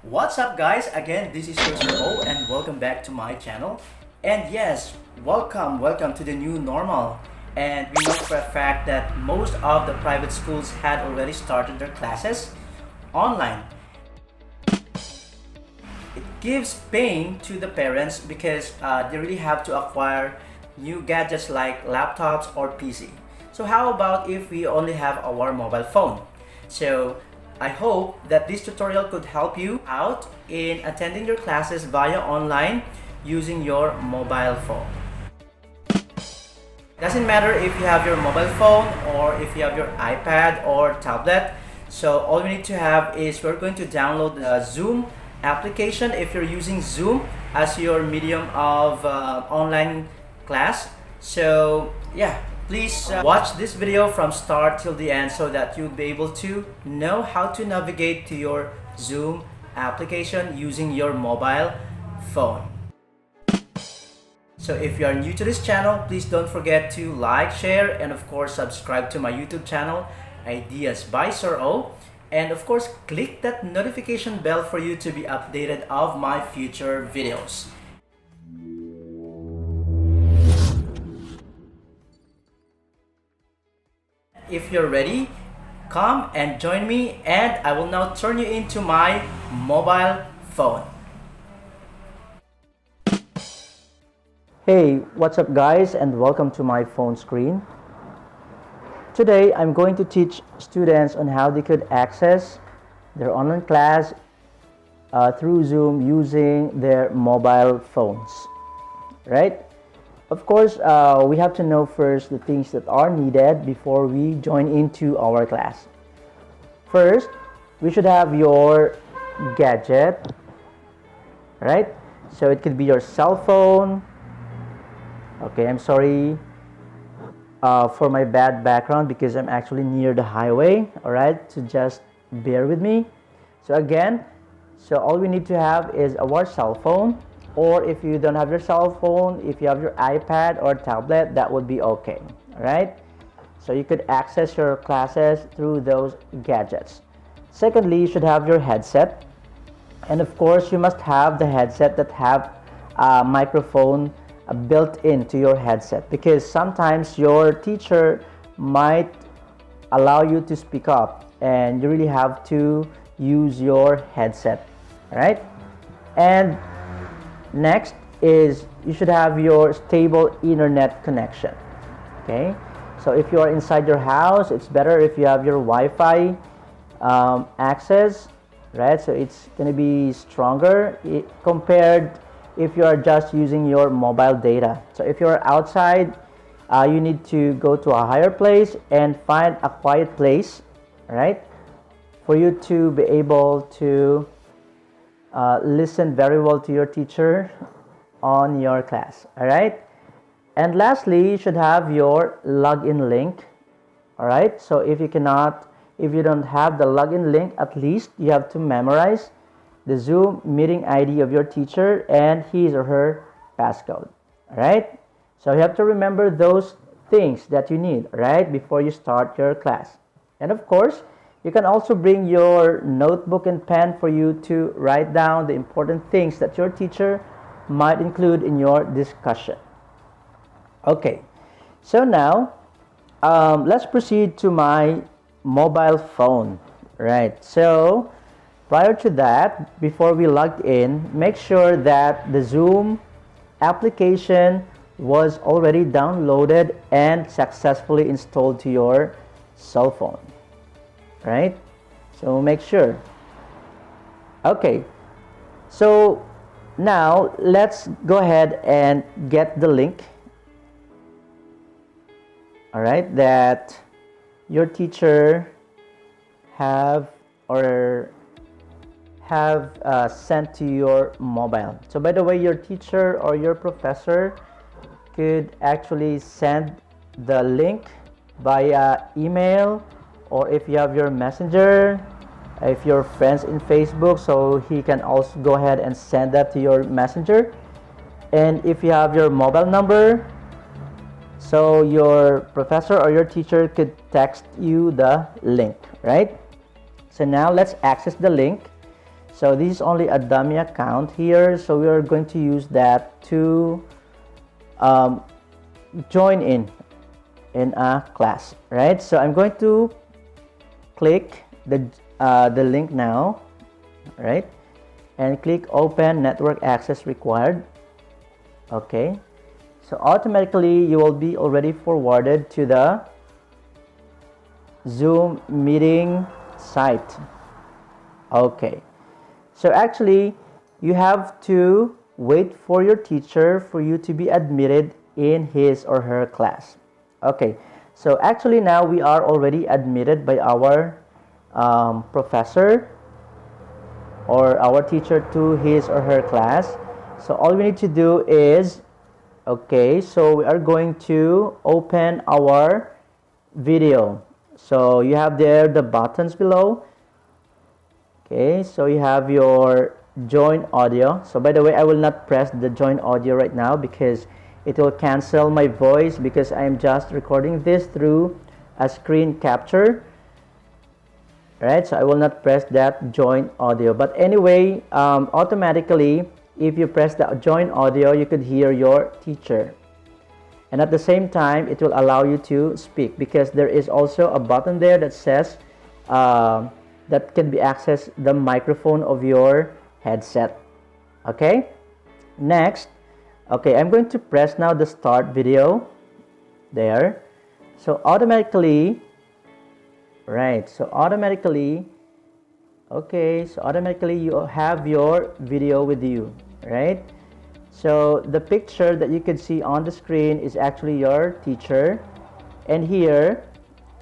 What's up guys, again this is your Sir O and welcome back to my channel. And yes, welcome to the new normal. And we know for a fact that most of the private schools had already started their classes online. It gives pain to the parents because they really have to acquire new gadgets like laptops or PC. So how about if we only have our mobile phone? So I hope that this tutorial could help you out in attending your classes via online using your mobile phone. Doesn't matter if you have your mobile phone or if you have your iPad or tablet. So all we need to have is we're going to download the Zoom application if you're using Zoom as your medium of online class. So yeah, please watch this video from start till the end so that you'll be able to know how to navigate to your Zoom application using your mobile phone. So if you are new to this channel, please don't forget to like, share, and of course subscribe to my YouTube channel, Ideas by Sir O. And of course, click that notification bell for you to be updated of my future videos. If you're ready, come and join me and I will now turn you into my mobile phone. Hey, what's up guys, and welcome to my phone screen. Today I'm going to teach students on how they could access their online class through Zoom using their mobile phones, right? Of course, we have to know first the things that are needed before we join into our class. First, we should have your gadget, right? So it could be your cell phone. Okay, I'm sorry for my bad background because I'm actually near the highway, all right? So just bear with me. So again, all we need to have is our cell phone, or if you don't have your cell phone, if you have your iPad or tablet, that would be okay, all right? So you could access your classes through those gadgets. Secondly, you should have your headset, and of course you must have the headset that have a microphone built into your headset, because sometimes your teacher might allow you to speak up and you really have to use your headset, right? And next is you should have your stable internet connection. Okay, so if you are inside your house, it's better if you have your Wi-Fi access, right? So it's going to be stronger compared if you are just using your mobile data. So if you're outside, you need to go to a higher place and find a quiet place, right, for you to be able to listen very well to your teacher on your class, all right? And lastly, you should have your login link, all right? So if you don't have the login link, at least you have to memorize the Zoom meeting ID of your teacher and his or her passcode, all right? So you have to remember those things that you need, right, before you start your class. And of course, you can also bring your notebook and pen for you to write down the important things that your teacher might include in your discussion. Okay, so now let's proceed to my mobile phone, right? So prior to that, before we logged in, make sure that the Zoom application was already downloaded and successfully installed to your cell phone, right? So make sure. Okay, so now let's go ahead and get the link, all right, that your teacher have sent to your mobile. So by the way, your teacher or your professor could actually send the link via email, or if you have your messenger, if you're friends in Facebook, so he can also go ahead and send that to your messenger. And if you have your mobile number, so your professor or your teacher could text you the link, right? So now let's access the link. So this is only a dummy account here, so we are going to use that to join in a class, right? So I'm going to click the link now, right, and click open network access required. Okay, so automatically you will be already forwarded to the Zoom meeting site. Okay, so actually you have to wait for your teacher for you to be admitted in his or her class. Okay, so actually now we are already admitted by our professor or our teacher to his or her class. So all we need to do is, okay, so we are going to open our video. So you have there the buttons below. Okay, so you have your join audio. So by the way, I will not press the join audio right now because it will cancel my voice, because I am just recording this through a screen capture. Right, so I will not press that join audio. But anyway, automatically, if you press the join audio, you could hear your teacher. And at the same time, it will allow you to speak, because there is also a button there that says that can be accessed the microphone of your headset. Okay, next, okay, I'm going to press now the start video there. So automatically, right, so automatically, okay, so automatically you have your video with you, right? So the picture that you can see on the screen is actually your teacher, and here,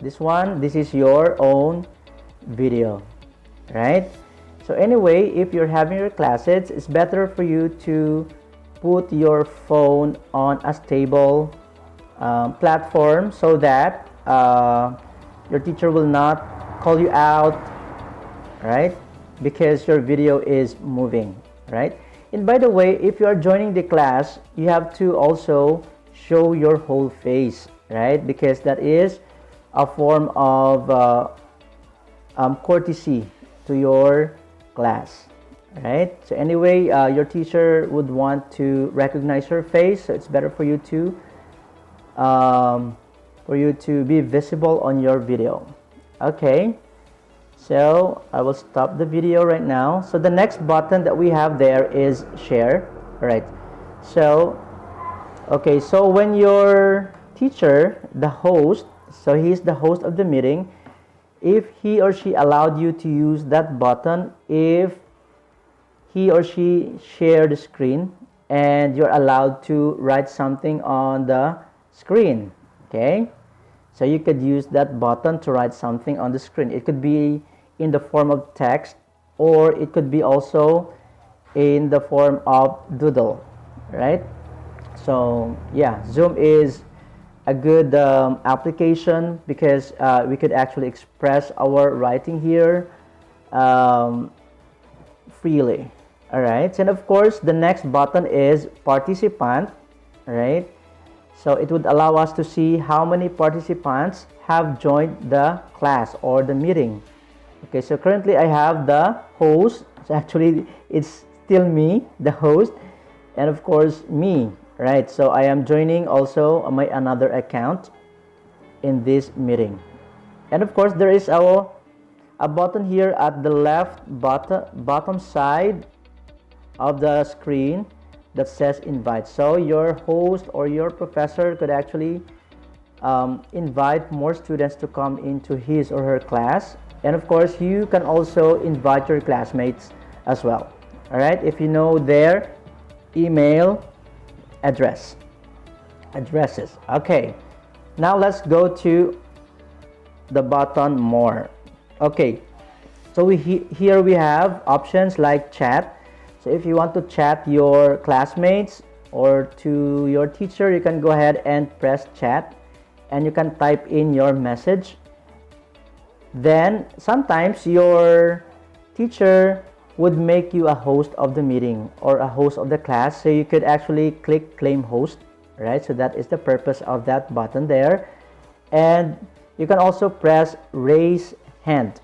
this one, this is your own video, right? So anyway, if you're having your classes, it's better for you to put your phone on a stable platform, so that your teacher will not call you out, right? Because your video is moving, right? And by the way, if you are joining the class, you have to also show your whole face, right? Because that is a form of courtesy to your class, right? So anyway, your teacher would want to recognize your face, so it's better for you to be visible on your video. Okay, so I will stop the video right now. So the next button that we have there is share. All right, so okay, so when your teacher, the host, so he's the host of the meeting, if he or she allowed you to use that button, if he or she shared the screen, and you're allowed to write something on the screen. Okay, so you could use that button to write something on the screen. It could be in the form of text, or it could be also in the form of doodle, right? So yeah, Zoom is a good application, because we could actually express our writing here freely. All right, and of course the next button is participant, right? So it would allow us to see how many participants have joined the class or the meeting. Okay, so currently I have the host. So actually it's still me, the host, and of course me, right? So I am joining also my another account in this meeting. And of course there is a button here at the left bottom side of the screen that says invite. So your host or your professor could actually invite more students to come into his or her class. And of course you can also invite your classmates as well. All right, if you know their email addresses. Okay, now let's go to the button more. Okay, so here we have options like chat. So if you want to chat your classmates or to your teacher, you can go ahead and press chat, and you can type in your message. Then sometimes your teacher would make you a host of the meeting or a host of the class, so you could actually click claim host, right? So that is the purpose of that button there. And you can also press raise hand.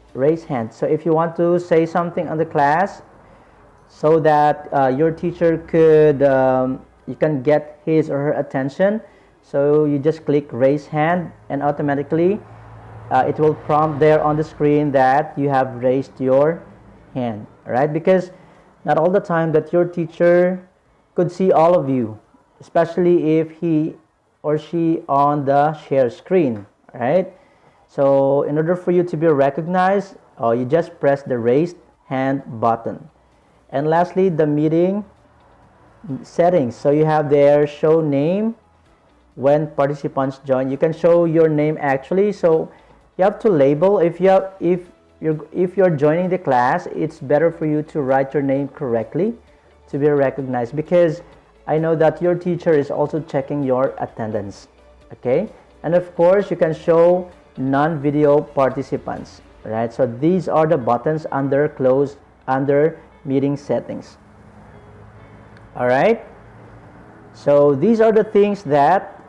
So if you want to say something on the class, so that your teacher could you can get his or her attention. So you just click raise hand, and automatically it will prompt there on the screen that you have raised your hand. All right, because not all the time that your teacher could see all of you, especially if he or she on the share screen. All right, so in order for you to be recognized, you just press the raised hand button. And lastly, the meeting settings. So you have there show name when participants join. You can show your name actually. So you have to label if you're joining the class. It's better for you to write your name correctly to be recognized, because I know that your teacher is also checking your attendance. Okay, and of course you can show non-video participants. Right, so these are the buttons under meeting settings. All right, so these are the things that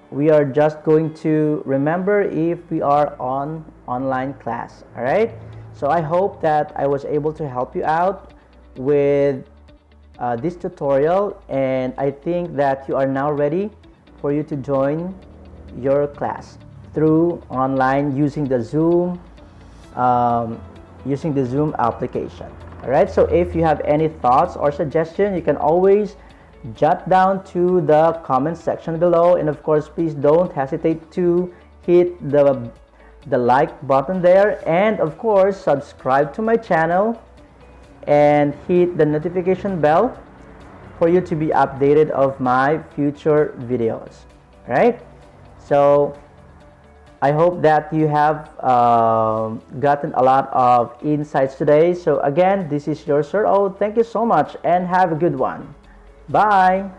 we are just going to remember if we are on online class. All right, so I hope that I was able to help you out with this tutorial, and I think that you are now ready for you to join your class through online using the Zoom application. All right, so if you have any thoughts or suggestions, you can always jot down to the comment section below, and of course please don't hesitate to hit the like button there, and of course subscribe to my channel and hit the notification bell for you to be updated of my future videos. All right, so I hope that you have gotten a lot of insights today. So again, this is your Sir O. Thank you so much and have a good one. Bye.